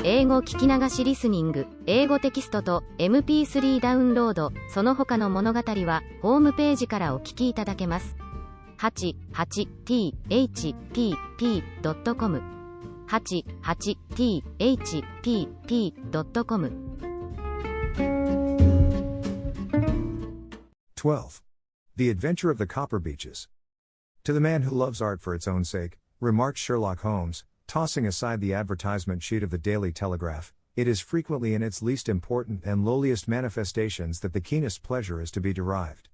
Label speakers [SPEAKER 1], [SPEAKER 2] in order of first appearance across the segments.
[SPEAKER 1] 英語聞き流しリスニング、英語テキストと MP3 ダウンロード、その他の物語はホームページからお聞きいただけます。88thpp.com 88thpp.com
[SPEAKER 2] 12. The Adventure of the Copper Beeches. To the man who loves art for its own sake, remarked Sherlock Holmes, tossing aside the advertisement sheet of the Daily Telegraph, it is frequently in its least important and lowliest manifestations that the keenest pleasure is to be derived.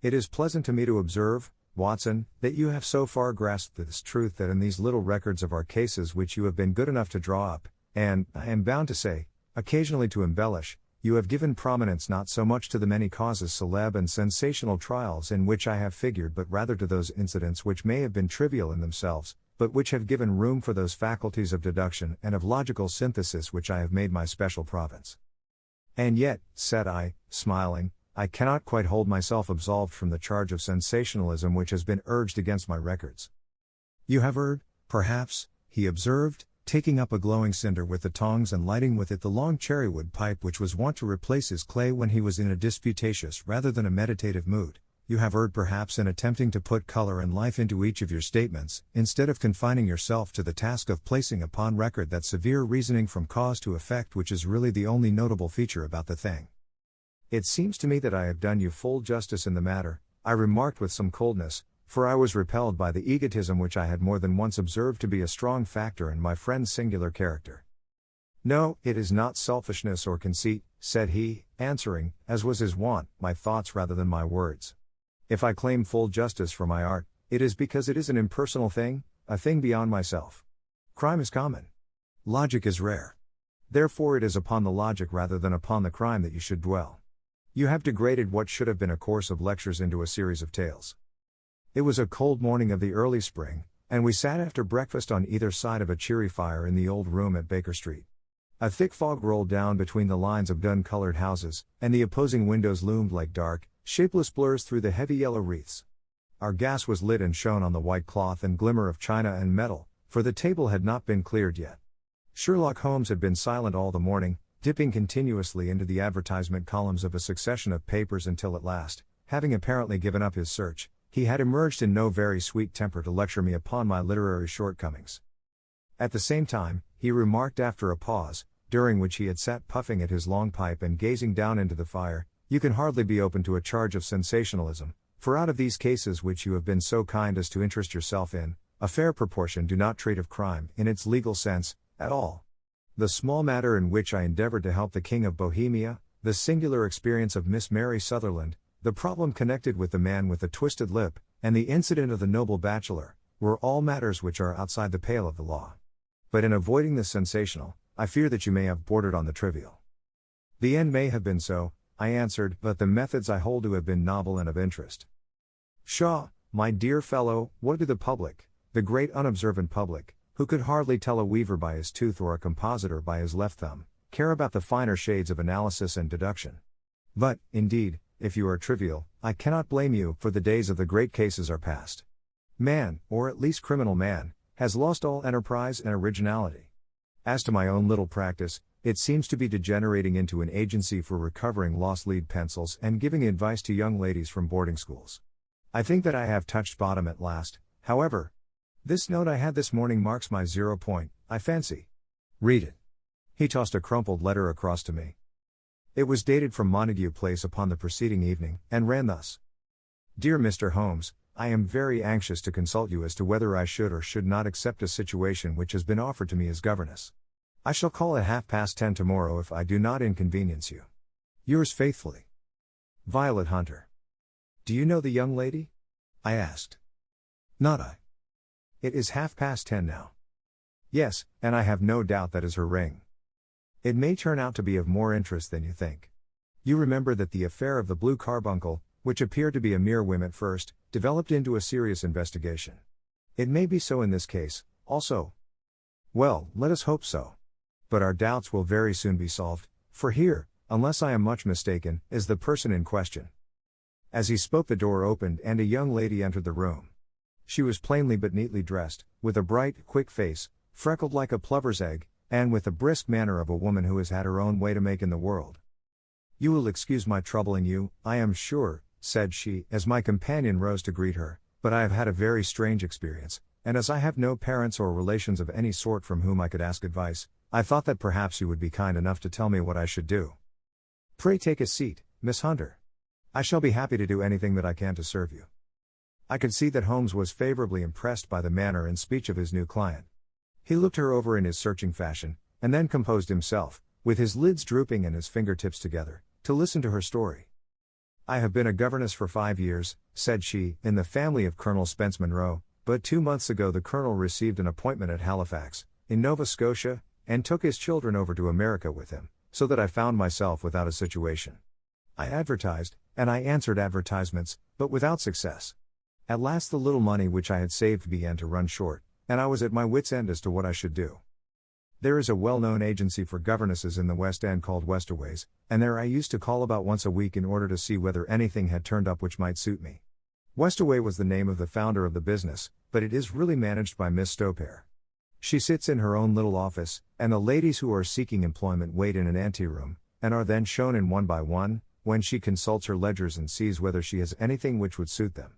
[SPEAKER 2] It is pleasant to me to observe, Watson, that you have so far grasped this truth that in these little records of our cases which you have been good enough to draw up, and, I am bound to say, occasionally to embellish, you have given prominence not so much to the many causes celeb and sensational trials in which I have figured but rather to those incidents which may have been trivial in themselves, but which have given room for those faculties of deduction and of logical synthesis which I have made my special province. And yet, said I, smiling, I cannot quite hold myself absolved from the charge of sensationalism which has been urged against my records. You have heard, perhaps, he observed, taking up a glowing cinder with the tongs and lighting with it the long cherrywood pipe which was wont to replace his clay when he was in a disputatious rather than a meditative mood. You have heard perhaps in attempting to put color and life into each of your statements, instead of confining yourself to the task of placing upon record that severe reasoning from cause to effect which is really the only notable feature about the thing. It seems to me that I have done you full justice in the matter, I remarked with some coldness, for I was repelled by the egotism which I had more than once observed to be a strong factor in my friend's singular character. No, it is not selfishness or conceit, said he, answering, as was his wont, my thoughts rather than my words. If I claim full justice for my art, it is because it is an impersonal thing, a thing beyond myself. Crime is common. Logic is rare. Therefore it is upon the logic rather than upon the crime that you should dwell. You have degraded what should have been a course of lectures into a series of tales. It was a cold morning of the early spring, and we sat after breakfast on either side of a cheery fire in the old room at Baker Street. A thick fog rolled down between the lines of dun-colored houses, and the opposing windows loomed like dark, shapeless blurs through the heavy yellow wreaths. Our gas was lit and shone on the white cloth and glimmer of china and metal, for the table had not been cleared yet. Sherlock Holmes had been silent all the morning, dipping continuously into the advertisement columns of a succession of papers until at last, having apparently given up his search, he had emerged in no very sweet temper to lecture me upon my literary shortcomings. At the same time, he remarked after a pause, during which he had sat puffing at his long pipe and gazing down into the fire, you can hardly be open to a charge of sensationalism, for out of these cases which you have been so kind as to interest yourself in, a fair proportion do not treat of crime, in its legal sense, at all. The small matter in which I endeavored to help the King of Bohemia, the singular experience of Miss Mary Sutherland, the problem connected with the man with the twisted lip, and the incident of the noble bachelor, were all matters which are outside the pale of the law. But in avoiding the sensational, I fear that you may have bordered on the trivial. The end may have been so, I answered, but the methods I hold to have been novel and of interest. Pshaw, my dear fellow, what do the public, the great unobservant public, who could hardly tell a weaver by his tooth or a compositor by his left thumb, care about the finer shades of analysis and deduction? But, indeed, if you are trivial, I cannot blame you, for the days of the great cases are past. Man, or at least criminal man, has lost all enterprise and originality. As to my own little practice, it seems to be degenerating into an agency for recovering lost lead pencils and giving advice to young ladies from boarding schools. I think that I have touched bottom at last, however. This note I had this morning marks my 0 point, I fancy. Read it. He tossed a crumpled letter across to me. It was dated from Montague Place upon the preceding evening, and ran thus. Dear Mr. Holmes, I am very anxious to consult you as to whether I should or should not accept a situation which has been offered to me as governess. I shall call at 10:30 tomorrow if I do not inconvenience you. Yours faithfully, Violet Hunter. Do you know the young lady? I asked. Not I. It is 10:30 now. Yes, and I have no doubt that is her ring. It may turn out to be of more interest than you think. You remember that the affair of the blue carbuncle, which appeared to be a mere whim at first, developed into a serious investigation. It may be so in this case, also. Well, let us hope so. But our doubts will very soon be solved, for here, unless I am much mistaken, is the person in question. As he spoke, the door opened and a young lady entered the room. She was plainly but neatly dressed, with a bright, quick face, freckled like a plover's egg, and with the brisk manner of a woman who has had her own way to make in the world. "You will excuse my troubling you, I am sure," said she, as my companion rose to greet her, "but I have had a very strange experience, and as I have no parents or relations of any sort from whom I could ask advice, I thought that perhaps you would be kind enough to tell me what I should do." "Pray take a seat, Miss Hunter. I shall be happy to do anything that I can to serve you." I could see that Holmes was favorably impressed by the manner and speech of his new client. He looked her over in his searching fashion, and then composed himself, with his lids drooping and his fingertips together, to listen to her story. "I have been a governess for 5 years," said she, "in the family of Colonel Spence Monroe, but 2 months ago the Colonel received an appointment at Halifax, in Nova Scotia, and took his children over to America with him, so that I found myself without a situation. I advertised, and I answered advertisements, but without success. At last the little money which I had saved began to run short, and I was at my wits' end as to what I should do. There is a well-known agency for governesses in the West End called Westaway's, and there I used to call about once a week in order to see whether anything had turned up which might suit me. Westaway was the name of the founder of the business, but it is really managed by Miss Stopare. She sits in her own little office, and the ladies who are seeking employment wait in an anteroom, and are then shown in one by one, when she consults her ledgers and sees whether she has anything which would suit them.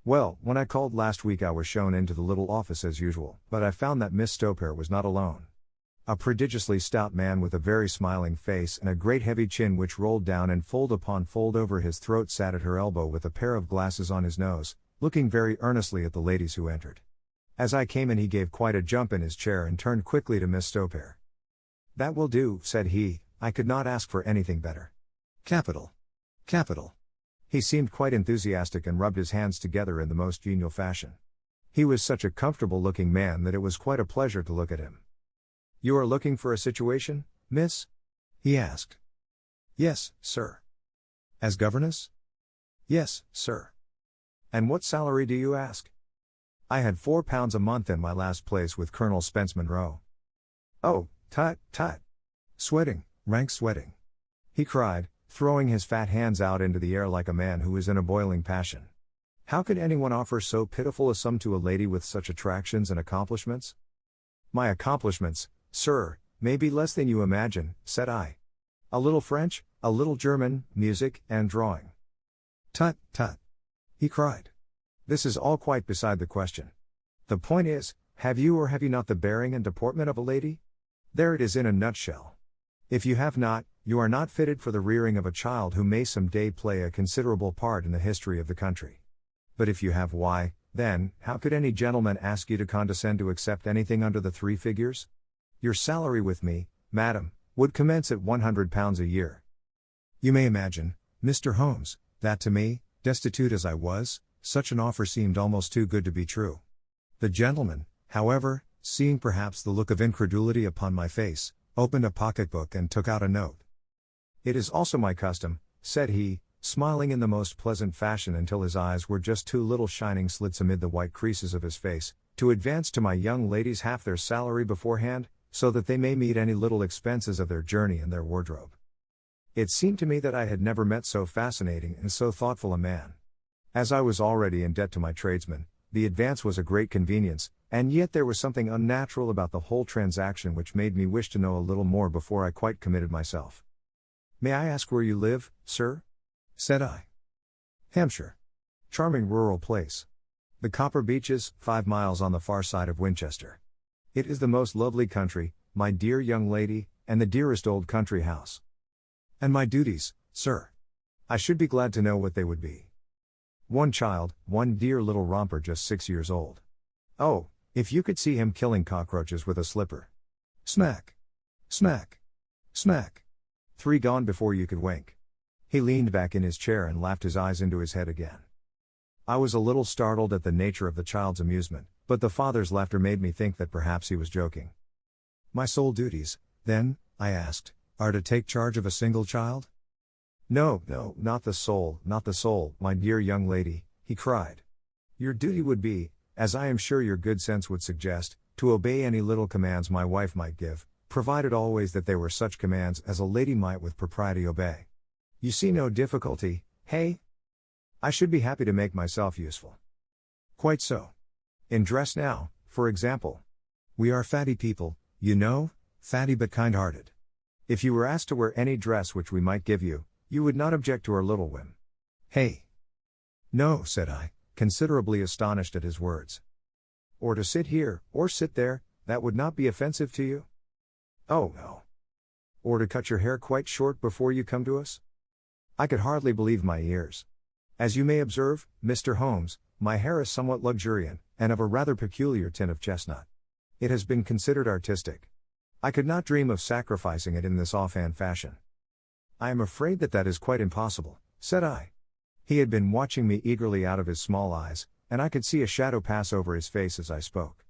[SPEAKER 2] Well, when I called last week I was shown into the little office as usual, but I found that Miss Stopare was not alone. A prodigiously stout man with a very smiling face and a great heavy chin which rolled down and fold upon fold over his throat sat at her elbow with a pair of glasses on his nose, looking very earnestly at the ladies who entered. As I came in he gave quite a jump in his chair and turned quickly to Miss Stopare. "That will do," said he, "I could not ask for anything better. Capital. Capital." He seemed quite enthusiastic and rubbed his hands together in the most genial fashion. He was such a comfortable-looking man that it was quite a pleasure to look at him. "You are looking for a situation, miss?" he asked. "Yes, sir." "As governess?" "Yes, sir." "And what salary do you ask?" "I had £4 a month in my last place with Colonel Spence Monroe." "Oh, tut, tut. Sweating, rank sweating," he cried, throwing his fat hands out into the air like a man who is in a boiling passion. "How could anyone offer so pitiful a sum to a lady with such attractions and accomplishments?" "My accomplishments, sir, may be less than you imagine," said I. "A little French, a little German, music, and drawing." "Tut, tut," he cried. "This is all quite beside the question. The point is, have you or have you not the bearing and deportment of a lady? There it is in a nutshell. If you have not, you are not fitted for the rearing of a child who may some day play a considerable part in the history of the country. But if you have, why, then, how could any gentleman ask you to condescend to accept anything under the 3 figures? Your salary with me, madam, would commence at £100 a year." You may imagine, Mr. Holmes, that to me, destitute as I was, such an offer seemed almost too good to be true. The gentleman, however, seeing perhaps the look of incredulity upon my face, opened a pocketbook and took out a note. "It is also my custom," said he, smiling in the most pleasant fashion until his eyes were just 2 little shining slits amid the white creases of his face, "to advance to my young ladies half their salary beforehand, so that they may meet any little expenses of their journey and their wardrobe." It seemed to me that I had never met so fascinating and so thoughtful a man. As I was already in debt to my tradesmen, the advance was a great convenience, and yet there was something unnatural about the whole transaction which made me wish to know a little more before I quite committed myself. "May I ask where you live, sir?" said I. "Hampshire. Charming rural place. The Copper Beeches, 5 miles on the far side of Winchester. It is the most lovely country, my dear young lady, and the dearest old country house." "And my duties, sir? I should be glad to know what they would be." "One child, one dear little romper just 6 years old. Oh, if you could see him killing cockroaches with a slipper. Smack! Smack! Smack! 3 gone before you could wink." He leaned back in his chair and laughed his eyes into his head again. I was a little startled at the nature of the child's amusement, but the father's laughter made me think that perhaps he was joking. "My sole duties, then," I asked, "are to take charge of a single child?" No, not the sole, my dear young lady," he cried. "Your duty would be, as I am sure your good sense would suggest, to obey any little commands my wife might give, provided always that they were such commands as a lady might with propriety obey. You see no difficulty, hey? I should be happy to make myself useful." "Quite so. In dress now, for example. We are fatty people, you know, fatty but kind-hearted. If you were asked to wear any dress which we might give you, you would not object to our little whim. Hey! No, said I, considerably astonished at his words. Or to sit here, or sit there, that would not be offensive to you? Oh no. Or to cut your hair quite short before you come to us? I could hardly believe my ears. As you may observe, Mr. Holmes, my hair is somewhat luxuriant, and of a rather peculiar tint of chestnut. It has been considered artistic. I could not dream of sacrificing it in this offhand fashion. I am afraid that is quite impossible, said I. He had been watching me eagerly out of his small eyes, and I could see a shadow pass over his face as I spoke.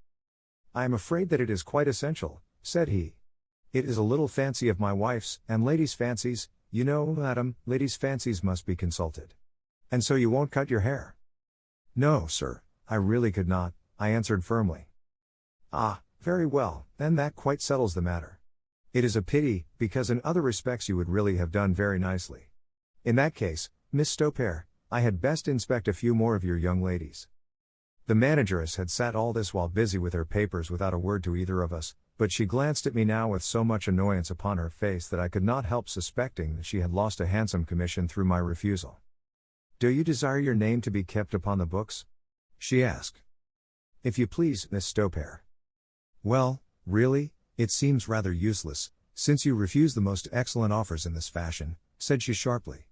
[SPEAKER 2] I am afraid that it is quite essential, said he. It is a little fancy of my wife's, and ladies' fancies, you know, madam, ladies' fancies must be consulted. And so you won't cut your hair? No, sir, I really could not, I answered firmly. Ah, very well, then that quite settles the matter. It is a pity, because in other respects you would really have done very nicely. In that case, Miss Stopare, I had best inspect a few more of your young ladies. The manageress had sat all this while busy with her papers without a word to either of us, but she glanced at me now with so much annoyance upon her face that I could not help suspecting that she had lost a handsome commission through my refusal. Do you desire your name to be kept upon the books? She asked. If you please, Miss Stopare. Well, really, it seems rather useless, since you refuse the most excellent offers in this fashion, said she sharply.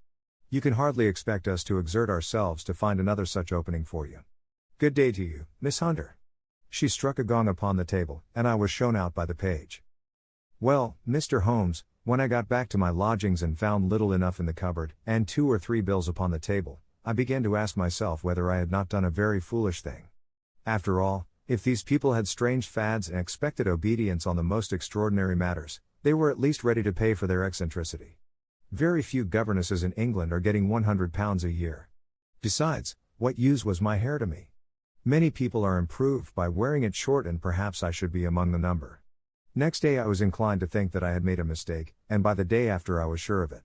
[SPEAKER 2] You can hardly expect us to exert ourselves to find another such opening for you. Good day to you, Miss Hunter. She struck a gong upon the table, and I was shown out by the page. Well, Mr. Holmes, when I got back to my lodgings and found little enough in the cupboard, and 2 or 3 bills upon the table, I began to ask myself whether I had not done a very foolish thing. After all, if these people had strange fads and expected obedience on the most extraordinary matters, they were at least ready to pay for their eccentricity. Very few governesses in England are getting £100 a year. Besides, what use was my hair to me? Many people are improved by wearing it short, and perhaps I should be among the number. Next day I was inclined to think that I had made a mistake, and by the day after I was sure of it.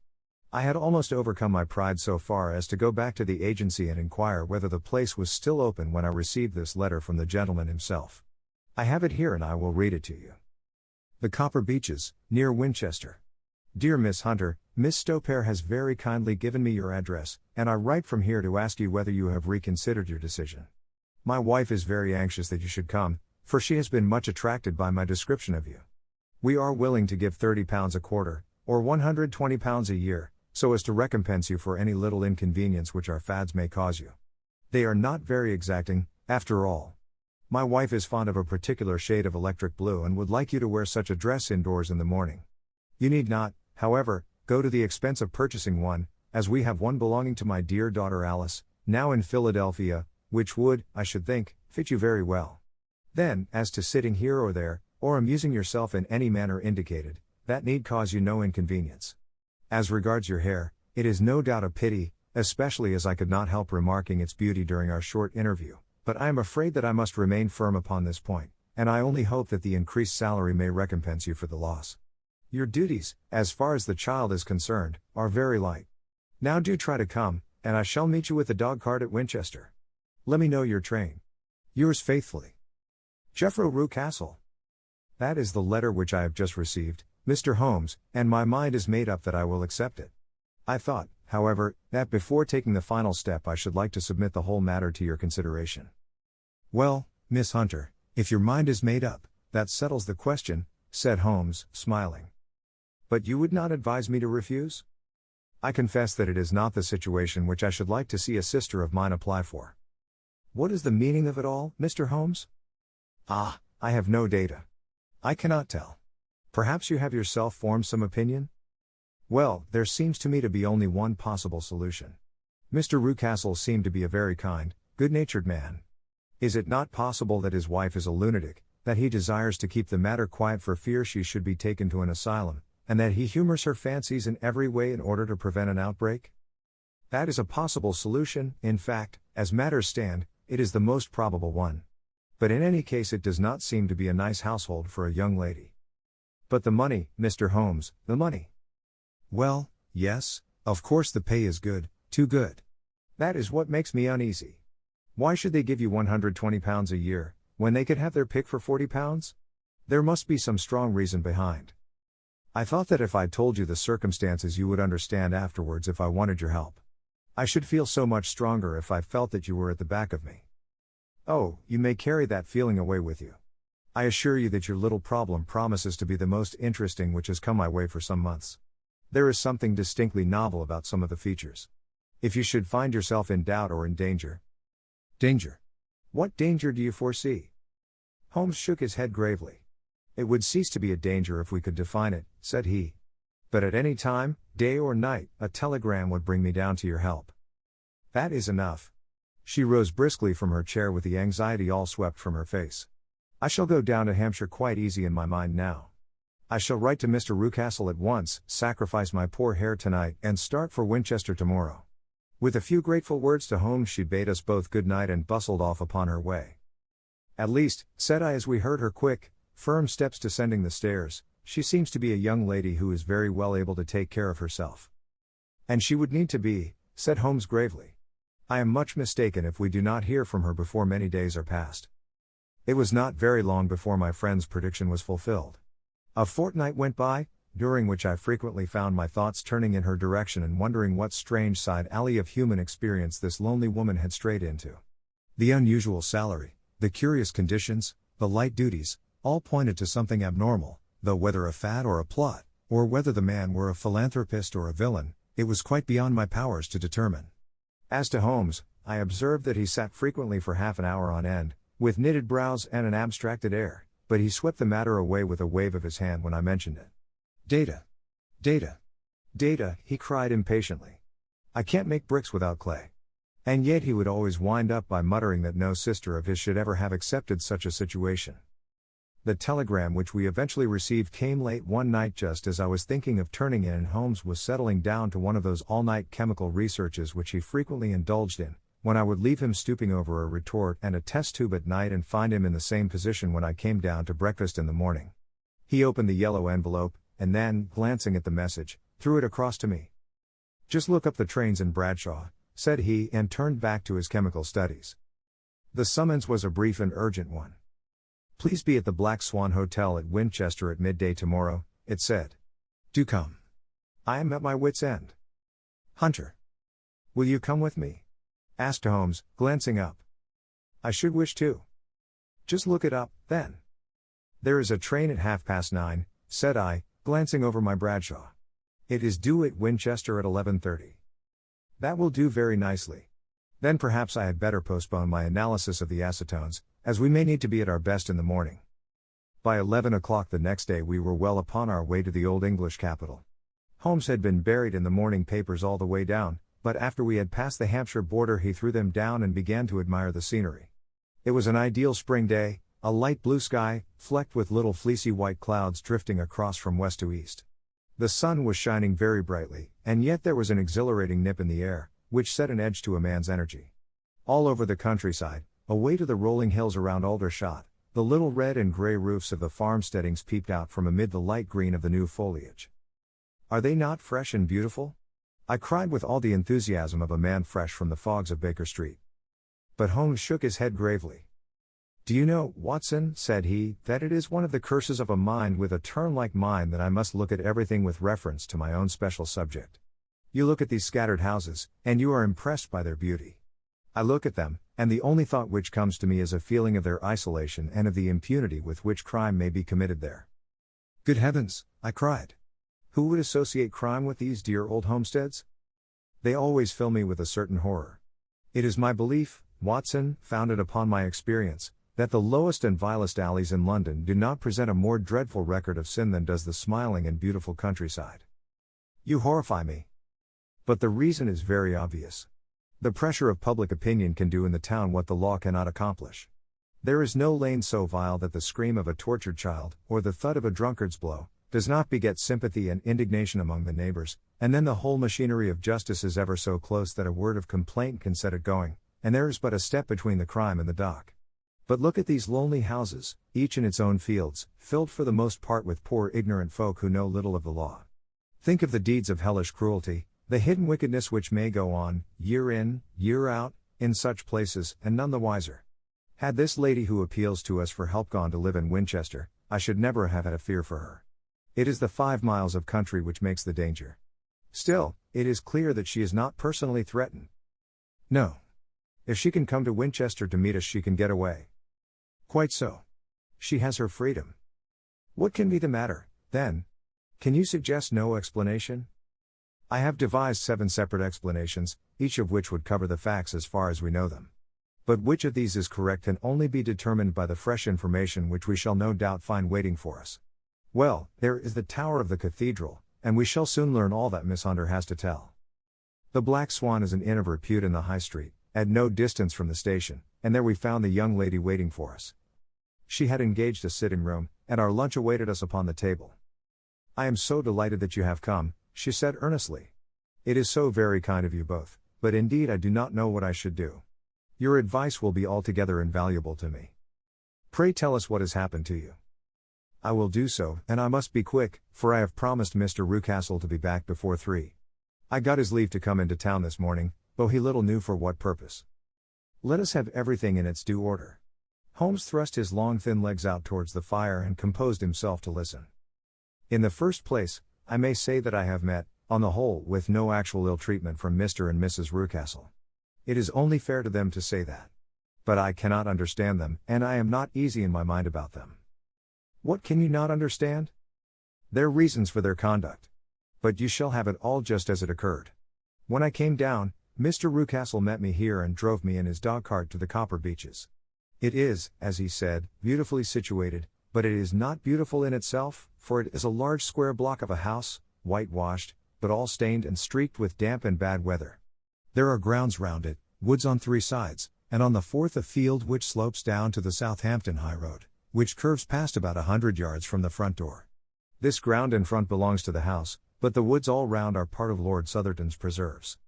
[SPEAKER 2] I had almost overcome my pride so far as to go back to the agency and inquire whether the place was still open when I received this letter from the gentleman himself. I have it here and I will read it to you. The Copper Beeches, near Winchester. Dear Miss Hunter, Miss Stopare has very kindly given me your address, and I write from here to ask you whether you have reconsidered your decision. My wife is very anxious that you should come, for she has been much attracted by my description of you. We are willing to give £30 a quarter, or £120 a year, so as to recompense you for any little inconvenience which our fads may cause you. They are not very exacting, after all. My wife is fond of a particular shade of electric blue and would like you to wear such a dress indoors in the morning. You need not, however, go to the expense of purchasing one, as we have one belonging to my dear daughter Alice, now in Philadelphia, which would, I should think, fit you very well. Then, as to sitting here or there, or amusing yourself in any manner indicated, that need cause you no inconvenience. As regards your hair, it is no doubt a pity, especially as I could not help remarking its beauty during our short interview, but I am afraid that I must remain firm upon this point, and I only hope that the increased salary may recompense you for the loss. Your duties, as far as the child is concerned, are very light. Now do try to come, and I shall meet you with the dog-cart at Winchester. Let me know your train. Yours faithfully, Jeffro Rue Castle. That is the letter which I have just received, Mr. Holmes, and my mind is made up that I will accept it. I thought, however, that before taking the final step I should like to submit the whole matter to your consideration. Well, Miss Hunter, if your mind is made up, that settles the question, said Holmes, smiling. But you would not advise me to refuse? I confess that it is not the situation which I should like to see a sister of mine apply for. What is the meaning of it all, Mr. Holmes? Ah, I have no data. I cannot tell. Perhaps you have yourself formed some opinion? Well, there seems to me to be only one possible solution. Mr. Rucastle seemed to be a very kind, good-natured man. Is it not possible that his wife is a lunatic, that he desires to keep the matter quiet for fear she should be taken to an asylum, and that he humors her fancies in every way in order to prevent an outbreak? That is a possible solution. In fact, as matters stand, it is the most probable one. But in any case it does not seem to be a nice household for a young lady. But the money, Mr. Holmes, the money. Well, yes, of course the pay is good, too good. That is what makes me uneasy. Why should they give you £120 a year, when they could have their pick for £40? There must be some strong reason behind. I thought that if I told you the circumstances you would understand afterwards if I wanted your help. I should feel so much stronger if I felt that you were at the back of me. Oh, you may carry that feeling away with you. I assure you that your little problem promises to be the most interesting which has come my way for some months. There is something distinctly novel about some of the features. If you should find yourself in doubt or in danger. Danger? What danger do you foresee? Holmes shook his head gravely. It would cease to be a danger if we could define it, said he. But at any time, day or night, a telegram would bring me down to your help. That is enough. She rose briskly from her chair with the anxiety all swept from her face. I shall go down to Hampshire quite easy in my mind now. I shall write to Mr. Rucastle at once, sacrifice my poor hair tonight, and start for Winchester tomorrow. With a few grateful words to Holmes, she bade us both good night and bustled off upon her way. At least, said I as we heard her quick, firm steps descending the stairs, she seems to be a young lady who is very well able to take care of herself. And she would need to be, said Holmes gravely. I am much mistaken if we do not hear from her before many days are past. It was not very long before my friend's prediction was fulfilled. A fortnight went by, during which I frequently found my thoughts turning in her direction and wondering what strange side alley of human experience this lonely woman had strayed into. The unusual salary, the curious conditions, the light duties, all pointed to something abnormal, though whether a fad or a plot, or whether the man were a philanthropist or a villain, it was quite beyond my powers to determine. As to Holmes, I observed that he sat frequently for half an hour on end, with knitted brows and an abstracted air, but he swept the matter away with a wave of his hand when I mentioned it. Data. Data. Data, he cried impatiently. I can't make bricks without clay. And yet he would always wind up by muttering that no sister of his should ever have accepted such a situation. The telegram which we eventually received came late one night just as I was thinking of turning in and Holmes was settling down to one of those all-night chemical researches which he frequently indulged in, when I would leave him stooping over a retort and a test tube at night and find him in the same position when I came down to breakfast in the morning. He opened the yellow envelope, and then, glancing at the message, threw it across to me. Just look up the trains in Bradshaw, said he, and turned back to his chemical studies. The summons was a brief and urgent one. Please be at the Black Swan Hotel at Winchester at midday tomorrow, it said. Do come. I am at my wit's end. Hunter. Will you come with me? Asked Holmes, glancing up. I should wish to. Just look it up, then. There is a train at 9:30, said I, glancing over my Bradshaw. It is due at Winchester at 11:30. That will do very nicely. Then perhaps I had better postpone my analysis of the acetones, as we may need to be at our best in the morning. By 11 o'clock the next day we were well upon our way to the old English capital. Holmes had been buried in the morning papers all the way down, but after we had passed the Hampshire border he threw them down and began to admire the scenery. It was an ideal spring day, a light blue sky, flecked with little fleecy white clouds drifting across from west to east. The sun was shining very brightly, and yet there was an exhilarating nip in the air, which set an edge to a man's energy. All over the countryside, away to the rolling hills around Aldershot, the little red and grey roofs of the farmsteadings peeped out from amid the light green of the new foliage. Are they not fresh and beautiful? I cried with all the enthusiasm of a man fresh from the fogs of Baker Street. But Holmes shook his head gravely. Do you know, Watson, said he, that it is one of the curses of a mind with a turn like mine that I must look at everything with reference to my own special subject. You look at these scattered houses, and you are impressed by their beauty. I look at them, and the only thought which comes to me is a feeling of their isolation and of the impunity with which crime may be committed there. Good heavens, I cried. Who would associate crime with these dear old homesteads? They always fill me with a certain horror. It is my belief, Watson, founded upon my experience, that the lowest and vilest alleys in London do not present a more dreadful record of sin than does the smiling and beautiful countryside. You horrify me. But the reason is very obvious. The pressure of public opinion can do in the town what the law cannot accomplish. There is no lane so vile that the scream of a tortured child, or the thud of a drunkard's blow, does not beget sympathy and indignation among the neighbors, and then the whole machinery of justice is ever so close that a word of complaint can set it going, and there is but a step between the crime and the dock. But look at these lonely houses, each in its own fields, filled for the most part with poor ignorant folk who know little of the law. Think of the deeds of hellish cruelty, the hidden wickedness which may go on, year in, year out, in such places, and none the wiser. Had this lady who appeals to us for help gone to live in Winchester, I should never have had a fear for her. It is the 5 miles of country which makes the danger. Still, it is clear that she is not personally threatened. No. If she can come to Winchester to meet us, she can get away. Quite so. She has her freedom. What can be the matter, then? Can you suggest no explanation? I have devised 7 separate explanations, each of which would cover the facts as far as we know them. But which of these is correct can only be determined by the fresh information which we shall no doubt find waiting for us. Well, there is the tower of the cathedral, and we shall soon learn all that Miss Hunter has to tell. The Black Swan is an inn of repute in the High Street, at no distance from the station, and there we found the young lady waiting for us. She had engaged a sitting room, and our lunch awaited us upon the table. I am so delighted that you have come, she said earnestly. It is so very kind of you both, but indeed I do not know what I should do. Your advice will be altogether invaluable to me. Pray tell us what has happened to you. I will do so, and I must be quick, for I have promised Mr. Rucastle to be back before 3. I got his leave to come into town this morning, though he little knew for what purpose. Let us have everything in its due order. Holmes thrust his long thin legs out towards the fire and composed himself to listen. In the first place, I may say that I have met, on the whole, with no actual ill treatment from Mr. and Mrs. Rucastle. It is only fair to them to say that. But I cannot understand them, and I am not easy in my mind about them. What can you not understand? Their reasons for their conduct. But you shall have it all just as it occurred. When I came down, Mr. Rucastle met me here and drove me in his dog-cart to the Copper Beeches. It is, as he said, beautifully situated, but it is not beautiful in itself, for it is a large square block of a house, whitewashed, but all stained and streaked with damp and bad weather. There are grounds round it, woods on 3 sides, and on the 4th a field which slopes down to the Southampton High Road, which curves past about 100 yards from the front door. This ground in front belongs to the house, but the woods all round are part of Lord Southerton's preserves.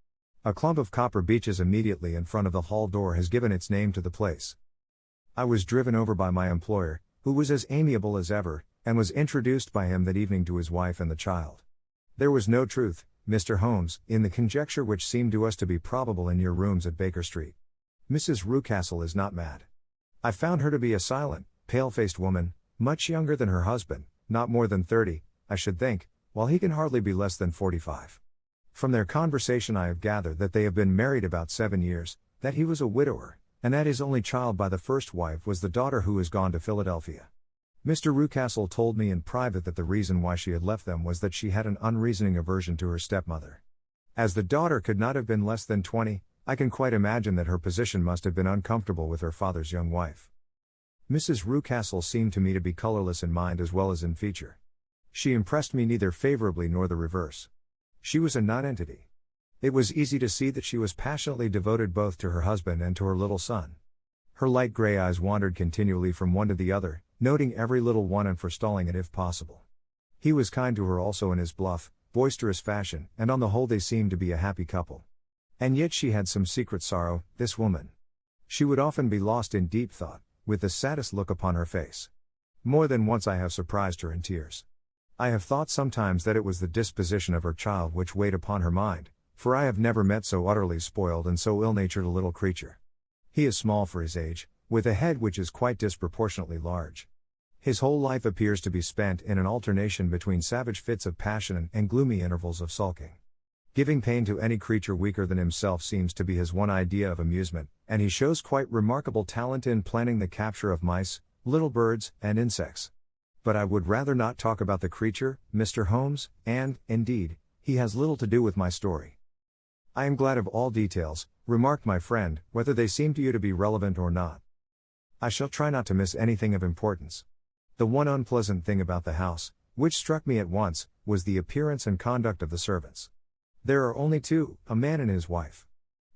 [SPEAKER 2] A clump of copper beeches immediately in front of the hall door has given its name to the place. I was driven over by my employer, who was as amiable as ever, and was introduced by him that evening to his wife and the child. There was no truth, Mr. Holmes, in the conjecture which seemed to us to be probable in your rooms at Baker Street. Mrs. Rucastle is not mad. I found her to be a silent, pale-faced woman, much younger than her husband, not more than 30, I should think, while he can hardly be less than 45. From their conversation I have gathered that they have been married about 7 years, that he was a widower, and that his only child by the first wife was the daughter who has gone to Philadelphia. Mr. Rucastle told me in private that the reason why she had left them was that she had an unreasoning aversion to her stepmother. As the daughter could not have been less than 20, I can quite imagine that her position must have been uncomfortable with her father's young wife. Mrs. Rucastle seemed to me to be colorless in mind as well as in feature. She impressed me neither favorably nor the reverse. She was a nonentity. It was easy to see that she was passionately devoted both to her husband and to her little son. Her light gray eyes wandered continually from one to the other, noting every little one and forestalling it if possible. He was kind to her also in his bluff, boisterous fashion, and on the whole they seemed to be a happy couple. And yet she had some secret sorrow, this woman. She would often be lost in deep thought, with the saddest look upon her face. More than once I have surprised her in tears. I have thought sometimes that it was the disposition of her child which weighed upon her mind, for I have never met so utterly spoiled and so ill-natured a little creature. He is small for his age, with a head which is quite disproportionately large. His whole life appears to be spent in an alternation between savage fits of passion and gloomy intervals of sulking. Giving pain to any creature weaker than himself seems to be his one idea of amusement, and he shows quite remarkable talent in planning the capture of mice, little birds, and insects. But I would rather not talk about the creature, Mr. Holmes, and, indeed, he has little to do with my story. I am glad of all details, remarked my friend, whether they seem to you to be relevant or not. I shall try not to miss anything of importance. The one unpleasant thing about the house, which struck me at once, was the appearance and conduct of the servants. There are only 2, a man and his wife.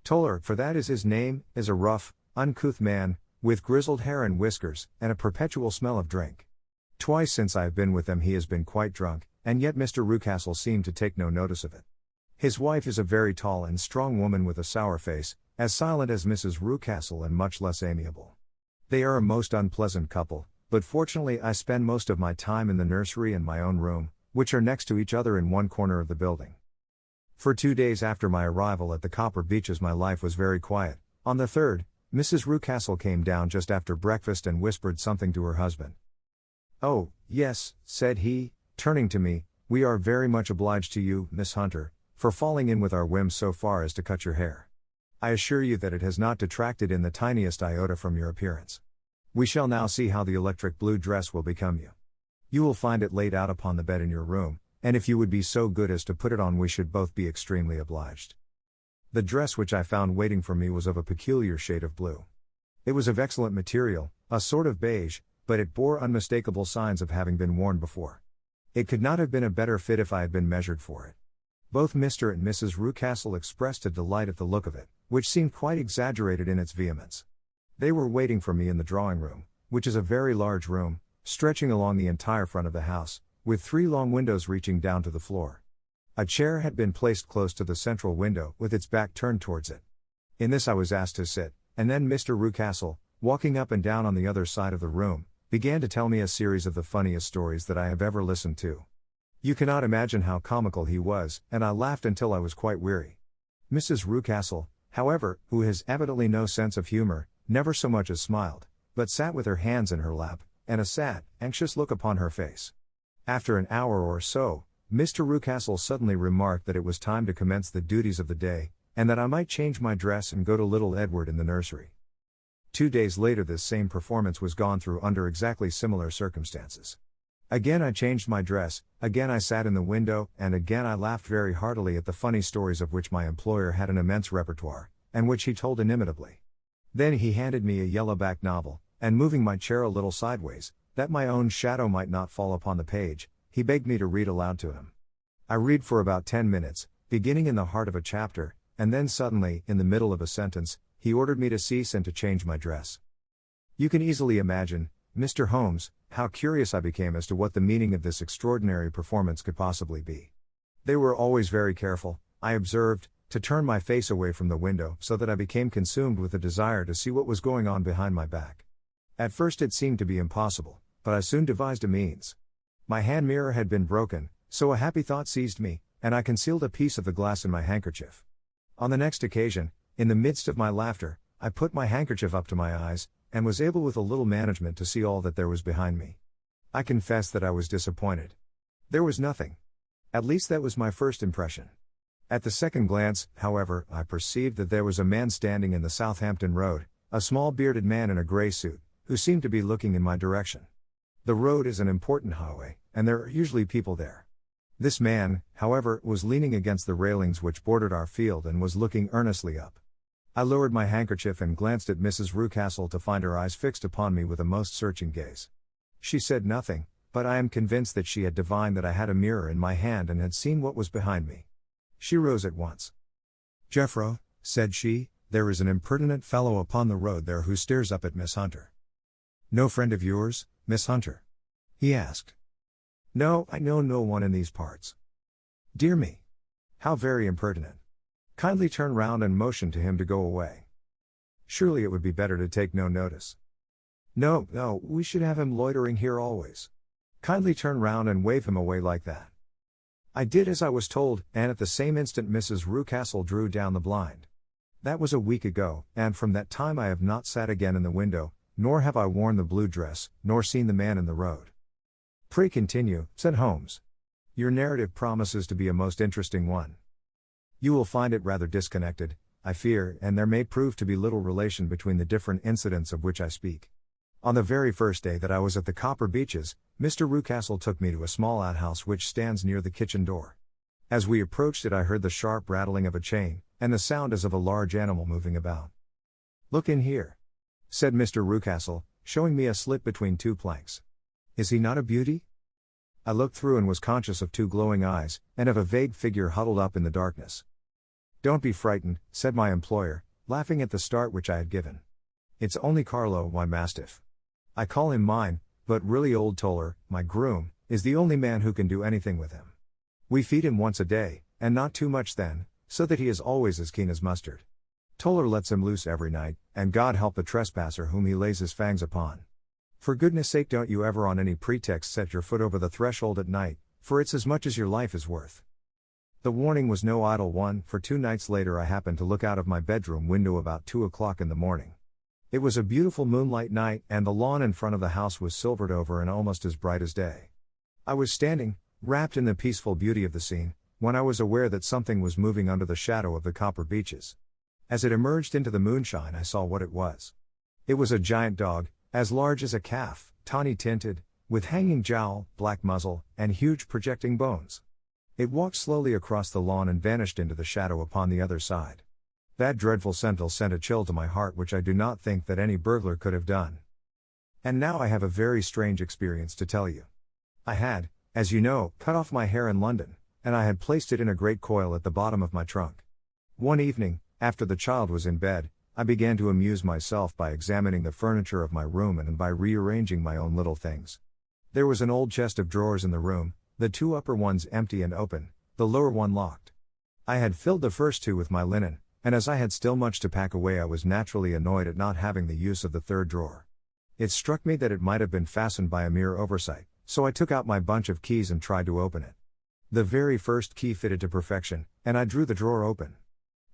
[SPEAKER 2] Toller, for that is his name, is a rough, uncouth man, with grizzled hair and whiskers, and a perpetual smell of drink. Twice since I have been with them he has been quite drunk, and yet Mr. Rucastle seemed to take no notice of it. His wife is a very tall and strong woman with a sour face, as silent as Mrs. Rucastle and much less amiable. They are a most unpleasant couple, but fortunately I spend most of my time in the nursery and my own room, which are next to each other in one corner of the building. For 2 days after my arrival at the Copper Beeches my life was very quiet. On the 3rd, Mrs. Rucastle came down just after breakfast and whispered something to her husband. "Oh, yes," said he, turning to me, "we are very much obliged to you, Miss Hunter, for falling in with our whims so far as to cut your hair. I assure you that it has not detracted in the tiniest iota from your appearance. We shall now see how the electric blue dress will become you. You will find it laid out upon the bed in your room, and if you would be so good as to put it on, we should both be extremely obliged." The dress which I found waiting for me was of a peculiar shade of blue. It was of excellent material, a sort of beige, but it bore unmistakable signs of having been worn before. It could not have been a better fit if I had been measured for it. Both Mr. and Mrs. Rucastle expressed a delight at the look of it, which seemed quite exaggerated in its vehemence. They were waiting for me in the drawing room, which is a very large room, stretching along the entire front of the house, with 3 long windows reaching down to the floor. A chair had been placed close to the central window, with its back turned towards it. In this I was asked to sit, and then Mr. Rucastle, walking up and down on the other side of the room, began to tell me a series of the funniest stories that I have ever listened to. You cannot imagine how comical he was, and I laughed until I was quite weary. Mrs. Rucastle, however, who has evidently no sense of humor, never so much as smiled, but sat with her hands in her lap, and a sad, anxious look upon her face. After an hour or so, Mr. Rucastle suddenly remarked that it was time to commence the duties of the day, and that I might change my dress and go to little Edward in the nursery. 2 days later this same performance was gone through under exactly similar circumstances. Again I changed my dress, again I sat in the window, and again I laughed very heartily at the funny stories of which my employer had an immense repertoire, and which he told inimitably. Then he handed me a yellow-backed novel, and moving my chair a little sideways, that my own shadow might not fall upon the page, he begged me to read aloud to him. I read for about 10 minutes, beginning in the heart of a chapter, and then suddenly, in the middle of a sentence, he ordered me to cease and to change my dress. You can easily imagine, Mr. Holmes, how curious I became as to what the meaning of this extraordinary performance could possibly be. They were always very careful, I observed, to turn my face away from the window so that I became consumed with a desire to see what was going on behind my back. At first it seemed to be impossible, but I soon devised a means. My hand mirror had been broken, so a happy thought seized me, and I concealed a piece of the glass in my handkerchief. On the next occasion, in the midst of my laughter, I put my handkerchief up to my eyes, and was able with a little management to see all that there was behind me. I confess that I was disappointed. There was nothing. At least that was my first impression. At the second glance, however, I perceived that there was a man standing in the Southampton Road, a small bearded man in a grey suit, who seemed to be looking in my direction. The road is an important highway, and there are usually people there. This man, however, was leaning against the railings which bordered our field and was looking earnestly up. I lowered my handkerchief and glanced at Mrs. Rucastle to find her eyes fixed upon me with a most searching gaze. She said nothing, but I am convinced that she had divined that I had a mirror in my hand and had seen what was behind me. She rose at once. "Jeffro," said she, "there is an impertinent fellow upon the road there who stares up at Miss Hunter." "No friend of yours, Miss Hunter?" he asked. "No, I know no one in these parts." "Dear me! How very impertinent. Kindly turn round and motion to him to go away. Surely it would be better to take no notice." No, we should have him loitering here always. Kindly turn round and wave him away like that." I did as I was told, and at the same instant Mrs. Rucastle drew down the blind. That was a week ago, and from that time I have not sat again in the window, nor have I worn the blue dress, nor seen the man in the road. "Pray continue," said Holmes. "Your narrative promises to be a most interesting one. You will find it rather disconnected, I fear, and there may prove to be little relation between the different incidents of which I speak. On the very first day that I was at the Copper Beeches, Mr. Rucastle took me to a small outhouse which stands near the kitchen door. As we approached it I heard the sharp rattling of a chain, and the sound as of a large animal moving about. "Look in here," said Mr. Rucastle, showing me a slit between 2 planks. "Is he not a beauty?" I looked through and was conscious of 2 glowing eyes, and of a vague figure huddled up in the darkness. "Don't be frightened," said my employer, laughing at the start which I had given. "It's only Carlo, my mastiff. I call him mine, but really old Toller, my groom, is the only man who can do anything with him. We feed him once a day, and not too much then, so that he is always as keen as mustard. Toller lets him loose every night, and God help the trespasser whom he lays his fangs upon. For goodness sake don't you ever on any pretext set your foot over the threshold at night, for it's as much as your life is worth." The warning was no idle one, for 2 nights later I happened to look out of my bedroom window about 2 o'clock in the morning. It was a beautiful moonlight night, and the lawn in front of the house was silvered over and almost as bright as day. I was standing, wrapped in the peaceful beauty of the scene, when I was aware that something was moving under the shadow of the copper beeches. As it emerged into the moonshine, I saw what it was. It was a giant dog, as large as a calf, tawny tinted, with hanging jowl, black muzzle, and huge projecting bones. It walked slowly across the lawn and vanished into the shadow upon the other side. That dreadful sentinel sent a chill to my heart which I do not think that any burglar could have done. And now I have a very strange experience to tell you. I had, as you know, cut off my hair in London, and I had placed it in a great coil at the bottom of my trunk. One evening, after the child was in bed, I began to amuse myself by examining the furniture of my room and by rearranging my own little things. There was an old chest of drawers in the room, the two upper ones empty and open, the lower one locked. I had filled the first two with my linen, and as I had still much to pack away, I was naturally annoyed at not having the use of the third drawer. It struck me that it might have been fastened by a mere oversight, so I took out my bunch of keys and tried to open it. The very first key fitted to perfection, and I drew the drawer open.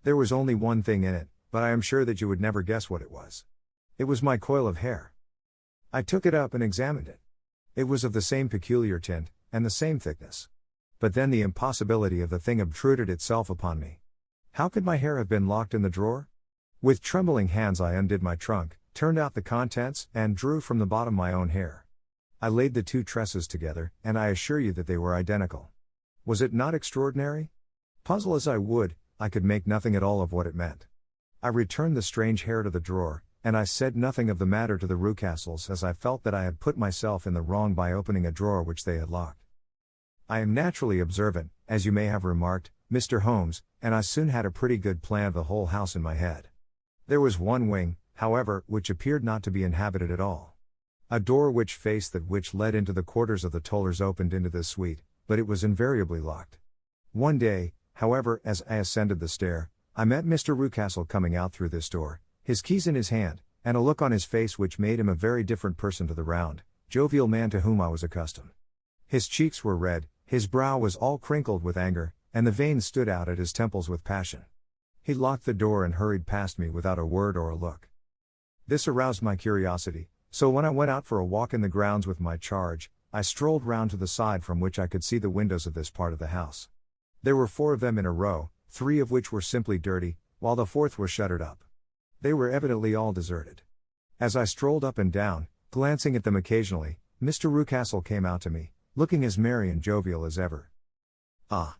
[SPEAKER 2] There was only one thing in it, but I am sure that you would never guess what it was. It was my coil of hair. I took it up and examined it. It was of the same peculiar tint, and the same thickness. But then the impossibility of the thing obtruded itself upon me. How could my hair have been locked in the drawer? With trembling hands I undid my trunk, turned out the contents, and drew from the bottom my own hair. I laid the two tresses together, and I assure you that they were identical. Was it not extraordinary? Puzzle as I would, I could make nothing at all of what it meant. I returned the strange hair to the drawer, and I said nothing of the matter to the Rucastles, as I felt that I had put myself in the wrong by opening a drawer which they had locked. I am naturally observant, as you may have remarked, Mr. Holmes, and I soon had a pretty good plan of the whole house in my head. There was one wing, however, which appeared not to be inhabited at all. A door which faced that which led into the quarters of the Tollers opened into this suite, but it was invariably locked. One day, however, as I ascended the stair, I met Mr. Rucastle coming out through this door, his keys in his hand, and a look on his face which made him a very different person to the round, jovial man to whom I was accustomed. His cheeks were red, his brow was all crinkled with anger, and the veins stood out at his temples with passion. He locked the door and hurried past me without a word or a look. This aroused my curiosity, so when I went out for a walk in the grounds with my charge, I strolled round to the side from which I could see the windows of this part of the house. There were 4 of them in a row, 3 of which were simply dirty, while the 4th was shuttered up. They were evidently all deserted. As I strolled up and down, glancing at them occasionally, Mr. Rucastle came out to me, looking as merry and jovial as ever. "Ah,"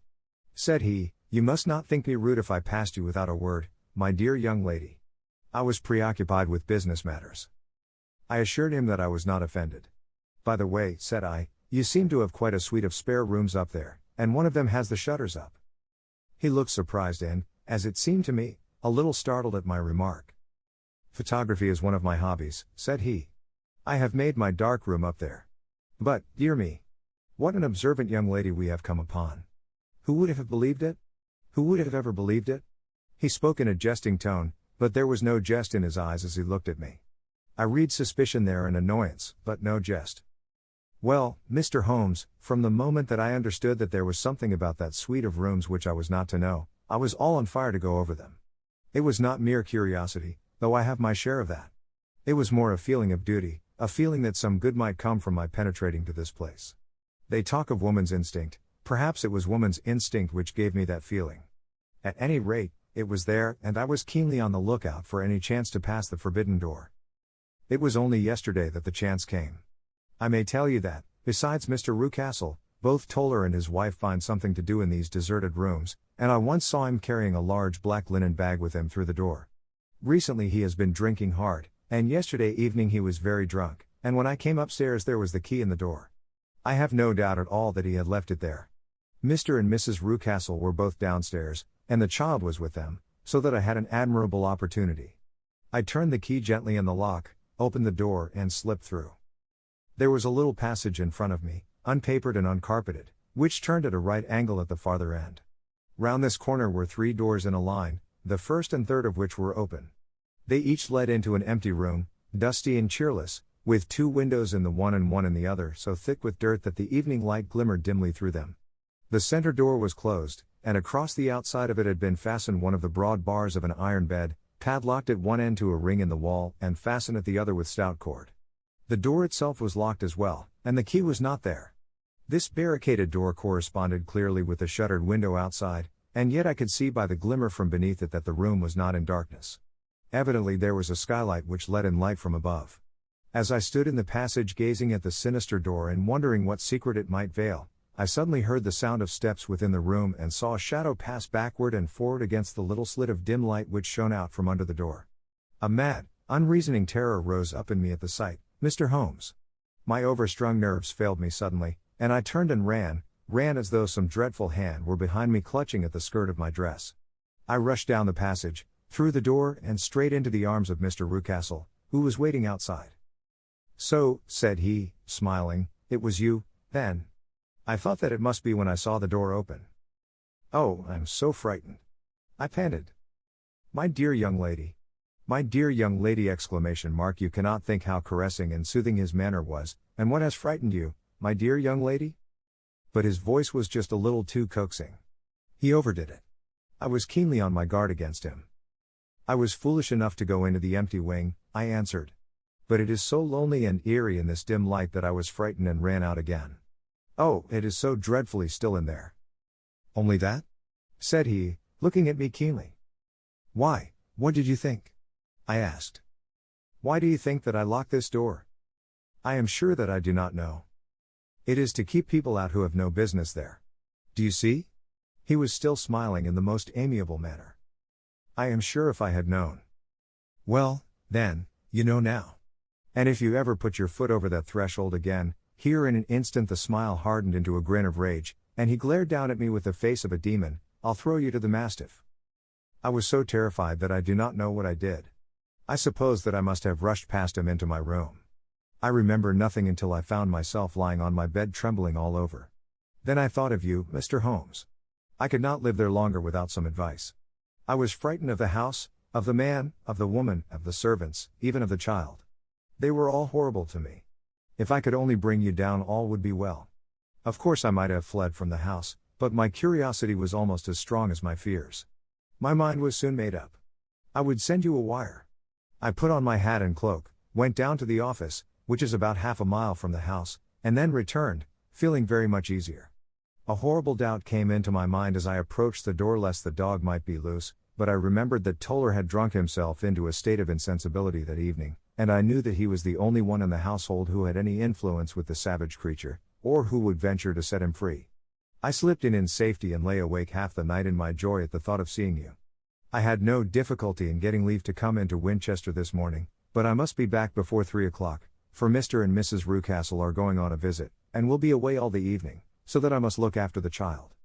[SPEAKER 2] said he, "you must not think me rude if I passed you without a word, my dear young lady. I was preoccupied with business matters." I assured him that I was not offended. "By the way," said I, "you seem to have quite a suite of spare rooms up there, and one of them has the shutters up." He looked surprised and, as it seemed to me, a little startled at my remark. "Photography is one of my hobbies," said he. "I have made my dark room up there. But, dear me, what an observant young lady we have come upon. Who would have believed it? Who would have ever believed it?" He spoke in a jesting tone, but there was no jest in his eyes as he looked at me. I read suspicion there and annoyance, but no jest. Well, Mr. Holmes, from the moment that I understood that there was something about that suite of rooms which I was not to know, I was all on fire to go over them. It was not mere curiosity, though I have my share of that. It was more a feeling of duty, a feeling that some good might come from my penetrating to this place. They talk of woman's instinct, perhaps it was woman's instinct which gave me that feeling. At any rate, it was there, and I was keenly on the lookout for any chance to pass the forbidden door. It was only yesterday that the chance came. I may tell you that, besides Mr. Rucastle, both Toller and his wife find something to do in these deserted rooms, and I once saw him carrying a large black linen bag with him through the door. Recently he has been drinking hard, and yesterday evening he was very drunk, and when I came upstairs there was the key in the door. I have no doubt at all that he had left it there. Mr. and Mrs. Rucastle were both downstairs, and the child was with them, so that I had an admirable opportunity. I turned the key gently in the lock, opened the door, and slipped through. There was a little passage in front of me, unpapered and uncarpeted, which turned at a right angle at the farther end. Round this corner were 3 doors in a line, the first and third of which were open. They each led into an empty room, dusty and cheerless, with 2 windows in the one and one in the other, so thick with dirt that the evening light glimmered dimly through them. The center door was closed, and across the outside of it had been fastened one of the broad bars of an iron bed, padlocked at one end to a ring in the wall, and fastened at the other with stout cord. The door itself was locked as well, and the key was not there. This barricaded door corresponded clearly with the shuttered window outside, and yet I could see by the glimmer from beneath it that the room was not in darkness. Evidently there was a skylight which let in light from above. As I stood in the passage gazing at the sinister door and wondering what secret it might veil, I suddenly heard the sound of steps within the room and saw a shadow pass backward and forward against the little slit of dim light which shone out from under the door. A mad, unreasoning terror rose up in me at the sight. Mr. Holmes. My overstrung nerves failed me suddenly, and I turned and ran as though some dreadful hand were behind me clutching at the skirt of my dress. I rushed down the passage, through the door and straight into the arms of Mr. Rucastle, who was waiting outside. "So," said he, smiling, "it was you, then? I thought that it must be when I saw the door open. Oh, I'm so frightened," I panted. My dear young lady! Exclamation mark. You cannot think how caressing and soothing his manner was, and what has frightened you, my dear young lady? But his voice was just a little too coaxing. He overdid it. I was keenly on my guard against him. "I was foolish enough to go into the empty wing," I answered. "But it is so lonely and eerie in this dim light that I was frightened and ran out again. Oh, it is so dreadfully still in there." "Only that?" said he, looking at me keenly. "Why, what did you think?" I asked. "Why do you think that I locked this door?" "I am sure that I do not know. It is to keep people out who have no business there. Do you see?" He was still smiling in the most amiable manner. "I am sure if I had known." "Well, then, you know now. And if you ever put your foot over that threshold again," here in an instant the smile hardened into a grin of rage, and he glared down at me with the face of a demon, "I'll throw you to the mastiff." I was so terrified that I do not know what I did. I suppose that I must have rushed past him into my room. I remember nothing until I found myself lying on my bed trembling all over. Then I thought of you, Mr. Holmes. I could not live there longer without some advice. I was frightened of the house, of the man, of the woman, of the servants, even of the child. They were all horrible to me. If I could only bring you down, all would be well. Of course I might have fled from the house, but my curiosity was almost as strong as my fears. My mind was soon made up. I would send you a wire. I put on my hat and cloak, went down to the office, which is about half a mile from the house, and then returned, feeling very much easier. A horrible doubt came into my mind as I approached the door lest the dog might be loose, but I remembered that Toller had drunk himself into a state of insensibility that evening, and I knew that he was the only one in the household who had any influence with the savage creature, or who would venture to set him free. I slipped in safety and lay awake half the night in my joy at the thought of seeing you. I had no difficulty in getting leave to come into Winchester this morning, but I must be back before 3 o'clock, for Mr. and Mrs. Rucastle are going on a visit, and will be away all the evening, so that I must look after the child.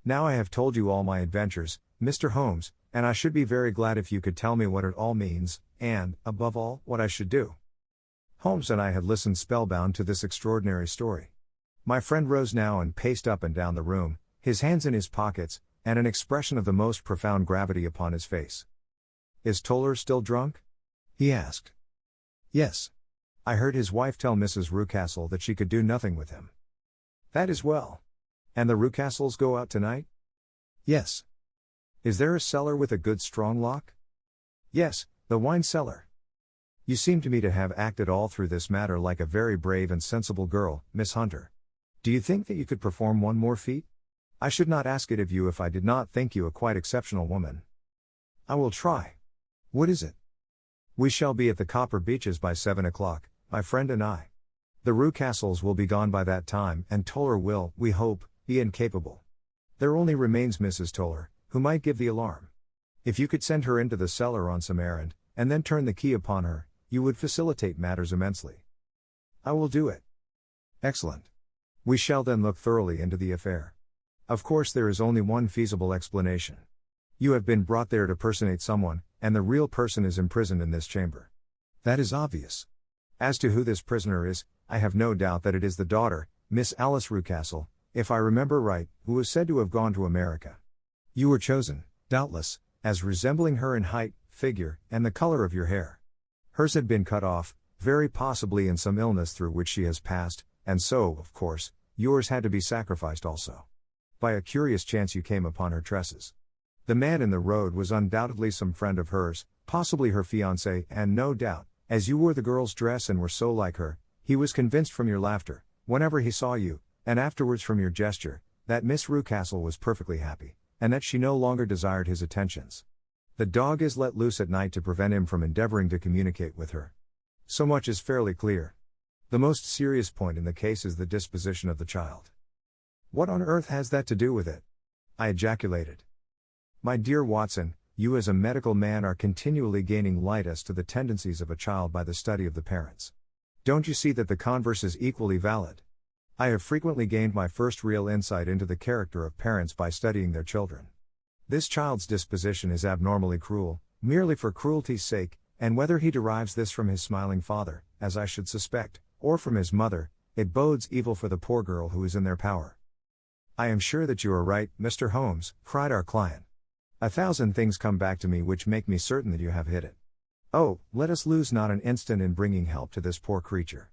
[SPEAKER 2] Now I have told you all my adventures, Mr. Holmes, and I should be very glad if you could tell me what it all means, and, above all, what I should do." Holmes and I had listened spellbound to this extraordinary story. My friend rose now and paced up and down the room, his hands in his pockets, and an expression of the most profound gravity upon his face. "Is Toller still drunk?" he asked. "Yes. I heard his wife tell Mrs. Rucastle that she could do nothing with him." "That is well. And the Rucastles go out tonight?" "Yes." "Is there a cellar with a good strong lock?" "Yes, the wine cellar." "You seem to me to have acted all through this matter like a very brave and sensible girl, Miss Hunter. Do you think that you could perform one more feat? I should not ask it of you if I did not think you a quite exceptional woman." "I will try. What is it?" "We shall be at the Copper Beeches by 7 o'clock, my friend and I. The Rucastles will be gone by that time, and Toller will, we hope, be incapable. There only remains Mrs. Toller, who might give the alarm. If you could send her into the cellar on some errand, and then turn the key upon her, you would facilitate matters immensely." "I will do it." "Excellent. We shall then look thoroughly into the affair. Of course there is only one feasible explanation. You have been brought there to personate someone, and the real person is imprisoned in this chamber. That is obvious. As to who this prisoner is, I have no doubt that it is the daughter, Miss Alice Rucastle, if I remember right, who is said to have gone to America. You were chosen, doubtless, as resembling her in height, figure, and the color of your hair. Hers had been cut off, very possibly in some illness through which she has passed, and so, of course, yours had to be sacrificed also. By a curious chance you came upon her tresses. The man in the road was undoubtedly some friend of hers, possibly her fiancé, and no doubt, as you wore the girl's dress and were so like her, he was convinced from your laughter, whenever he saw you, and afterwards from your gesture, that Miss Rucastle was perfectly happy, and that she no longer desired his attentions. The dog is let loose at night to prevent him from endeavoring to communicate with her. So much is fairly clear. The most serious point in the case is the disposition of the child. What on earth has that to do with it? I ejaculated. My dear Watson, you as a medical man are continually gaining light as to the tendencies of a child by the study of the parents. Don't you see that the converse is equally valid? I have frequently gained my first real insight into the character of parents by studying their children. This child's disposition is abnormally cruel, merely for cruelty's sake, and whether he derives this from his smiling father, as I should suspect, or from his mother, it bodes evil for the poor girl who is in their power. I am sure that you are right, Mr. Holmes, cried our client. 1,000 things come back to me which make me certain that you have hit it. Oh, let us lose not an instant in bringing help to this poor creature.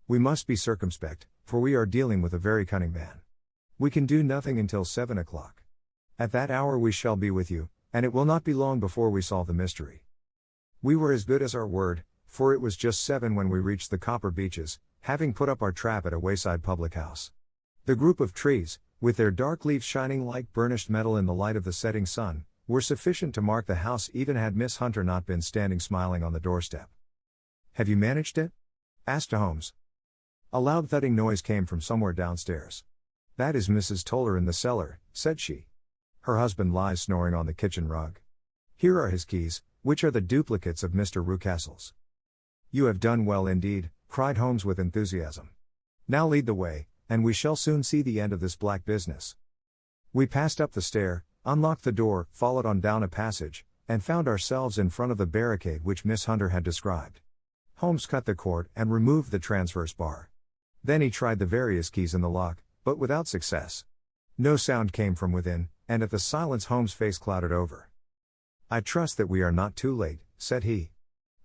[SPEAKER 2] We must be circumspect, for we are dealing with a very cunning man. We can do nothing until 7 o'clock. At that hour we shall be with you, and it will not be long before we solve the mystery. We were as good as our word, for it was just 7 when we reached the Copper Beeches, having put up our trap at a wayside public house. The group of trees, with their dark leaves shining like burnished metal in the light of the setting sun, were sufficient to mark the house even had Miss Hunter not been standing smiling on the doorstep. Have you managed it? Asked Holmes. A loud thudding noise came from somewhere downstairs. That is Mrs. Toller in the cellar, said she. Her husband lies snoring on the kitchen rug. Here are his keys, which are the duplicates of Mr. Rucastle's. You have done well indeed, cried Holmes with enthusiasm. Now lead the way, and we shall soon see the end of this black business. We passed up the stair, unlocked the door, followed on down a passage, and found ourselves in front of the barricade which Miss Hunter had described. Holmes cut the cord and removed the transverse bar. Then he tried the various keys in the lock, but without success. No sound came from within, and at the silence Holmes' face clouded over. I trust that we are not too late, said he.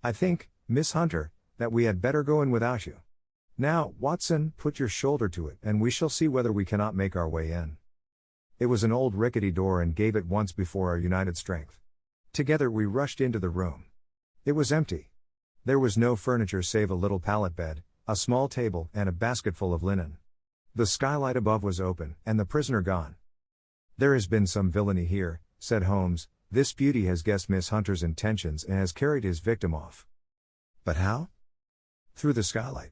[SPEAKER 2] I think, Miss Hunter, that we had better go in without you. Now, Watson, put your shoulder to it, and we shall see whether we cannot make our way in. It was an old rickety door and gave it once before our united strength. Together we rushed into the room. It was empty. There was no furniture save a little pallet bed, a small table, and a basketful of linen. The skylight above was open, and the prisoner gone. There has been some villainy here, said Holmes. This beauty has guessed Miss Hunter's intentions and has carried his victim off. But how? Through the skylight.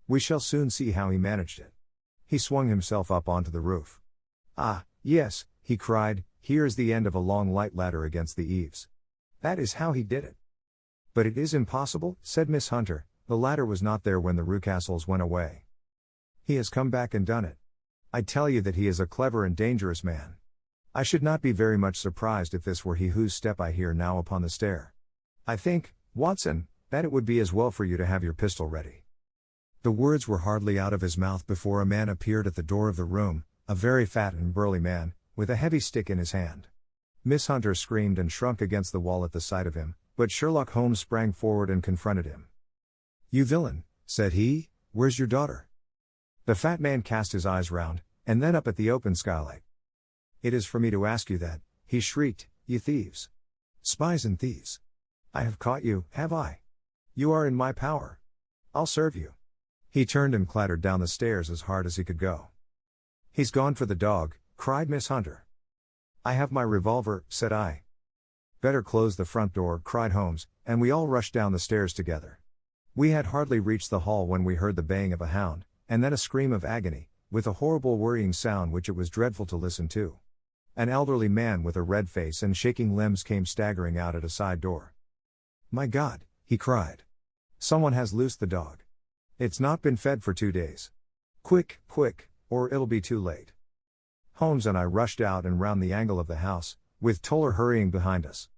[SPEAKER 2] We shall soon see how he managed it. He swung himself up onto the roof. Ah, yes, he cried, here is the end of a long light ladder against the eaves. That is how he did it. But it is impossible, said Miss Hunter, the ladder was not there when the Rucastles went away. He has come back and done it. I tell you that he is a clever and dangerous man. I should not be very much surprised if this were he whose step I hear now upon the stair. I think, Watson, that it would be as well for you to have your pistol ready. The words were hardly out of his mouth before a man appeared at the door of the room, a very fat and burly man, with a heavy stick in his hand. Miss Hunter screamed and shrunk against the wall at the sight of him, but Sherlock Holmes sprang forward and confronted him. You villain, said he, where's your daughter? The fat man cast his eyes round, and then up at the open skylight. It is for me to ask you that, he shrieked, you thieves. Spies and thieves. I have caught you, have I? You are in my power. I'll serve you. He turned and clattered down the stairs as hard as he could go. He's gone for the dog, cried Miss Hunter. I have my revolver, said I. Better close the front door, cried Holmes, and we all rushed down the stairs together. We had hardly reached the hall when we heard the baying of a hound, and then a scream of agony, with a horrible worrying sound which it was dreadful to listen to. An elderly man with a red face and shaking limbs came staggering out at a side door. My God, he cried. Someone has loosed the dog. It's not been fed for 2 days. Quick, quick, or it'll be too late. Holmes and I rushed out and round the angle of the house, with Toller hurrying behind us.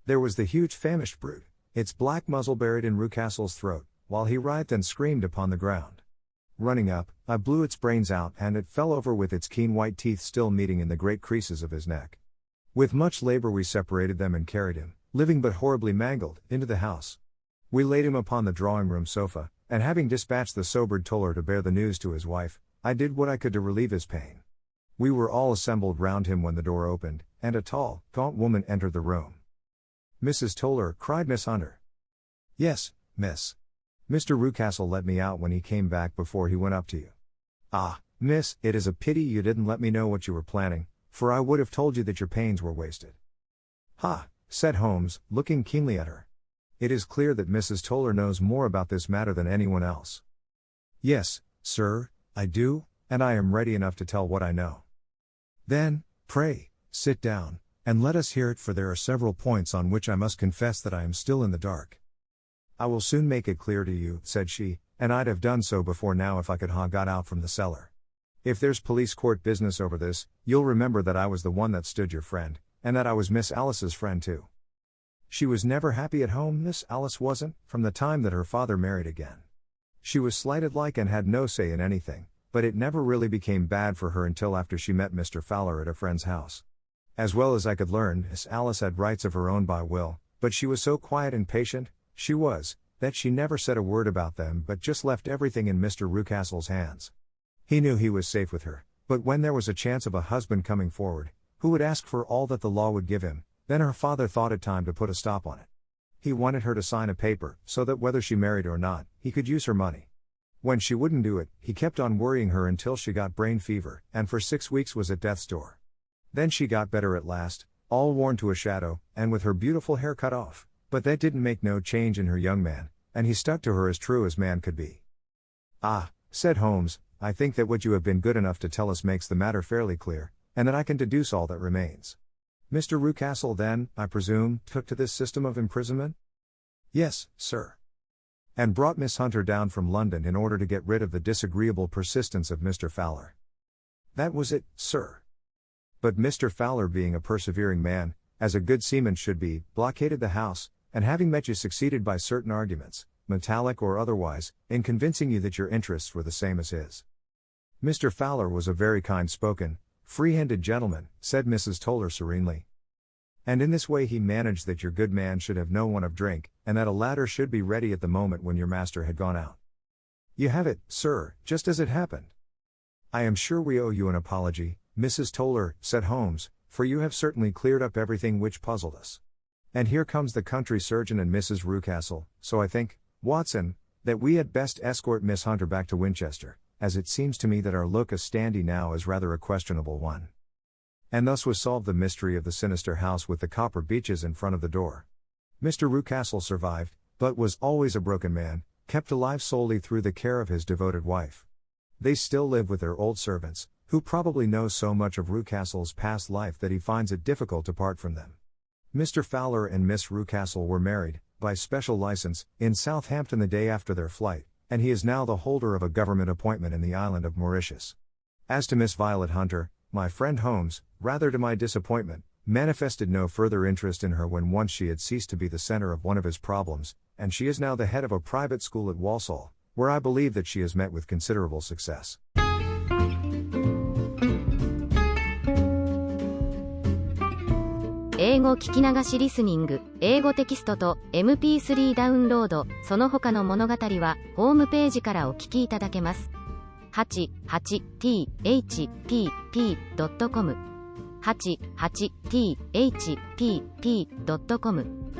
[SPEAKER 2] There was the huge famished brute, its black muzzle buried in Rucastle's throat, while he writhed and screamed upon the ground. Running up, I blew its brains out and it fell over with its keen white teeth still meeting in the great creases of his neck. With much labor we separated them and carried him, living but horribly mangled, into the house. We laid him upon the drawing-room sofa, and having dispatched the sobered Toller to bear the news to his wife, I did what I could to relieve his pain. We were all assembled round him when the door opened, and a tall, gaunt woman entered the room. Mrs. Toller, cried Miss Hunter. Yes, miss. Mr. Rucastle let me out when he came back before he went up to you. Ah, miss, it is a pity you didn't let me know what you were planning, for I would have told you that your pains were wasted. Ha, said Holmes, looking keenly at her. It is clear that Mrs. Toller knows more about this matter than anyone else. Yes, sir, I do, and I am ready enough to tell what I know. Then, pray, sit down, and let us hear it, for there are several points on which I must confess that I am still in the dark. I will soon make it clear to you, said she, and I'd have done so before now if I could ha got out from the cellar. If there's police court business over this, you'll remember that I was the one that stood your friend, and that I was Miss Alice's friend too. She was never happy at home, Miss Alice wasn't, from the time that her father married again. She was slighted like and had no say in anything, but it never really became bad for her until after she met Mr. Fowler at a friend's house. As well as I could learn, Miss Alice had rights of her own by will, but she was so quiet and patient, that she never said a word about them but just left everything in Mr. Rucastle's hands. He knew he was safe with her, but when there was a chance of a husband coming forward, who would ask for all that the law would give him, then her father thought it time to put a stop on it. He wanted her to sign a paper, so that whether she married or not, he could use her money. When she wouldn't do it, he kept on worrying her until she got brain fever, and for 6 weeks was at death's door. Then she got better at last, all worn to a shadow, and with her beautiful hair cut off, but that didn't make no change in her young man, and he stuck to her as true as man could be. Ah, said Holmes, I think that what you have been good enough to tell us makes the matter fairly clear, and that I can deduce all that remains. Mr. Rucastle then, I presume, took to this system of imprisonment? Yes, sir. And brought Miss Hunter down from London in order to get rid of the disagreeable persistence of Mr. Fowler. That was it, sir. But Mr. Fowler, being a persevering man, as a good seaman should be, blockaded the house, and having met you succeeded by certain arguments, metallic or otherwise, in convincing you that your interests were the same as his. Mr. Fowler was a very kind-spoken, free-handed gentleman, said Mrs. Toller serenely. And in this way he managed that your good man should have no want of drink, and that a ladder should be ready at the moment when your master had gone out. You have it, sir, just as it happened. I am sure we owe you an apology, Mrs. Toller, said Holmes, for you have certainly cleared up everything which puzzled us. And here comes the country surgeon and Mrs. Rucastle, so I think, Watson, that we had best escort Miss Hunter back to Winchester, as it seems to me that our locus standi now is rather a questionable one. And thus was solved the mystery of the sinister house with the copper beeches in front of the door. Mr. Rucastle survived, but was always a broken man, kept alive solely through the care of his devoted wife. They still live with their old servants, who probably know so much of Rucastle's past life that he finds it difficult to part from them. Mr. Fowler and Miss Rucastle were married, by special license, in Southampton the day after their flight, and he is now the holder of a government appointment in the island of Mauritius. As to Miss Violet Hunter, my friend Holmes, rather to my disappointment, manifested no further interest in her when once she had ceased to be the center of one of his problems, and she is now the head of a private school at Walsall, where I believe that she has met with considerable success.
[SPEAKER 1] 英語聞き流しリスニング、英語テキストと MP3 ダウンロード、その他の物語はホームページからお聞きいただけます。88thpp.com 88thpp.com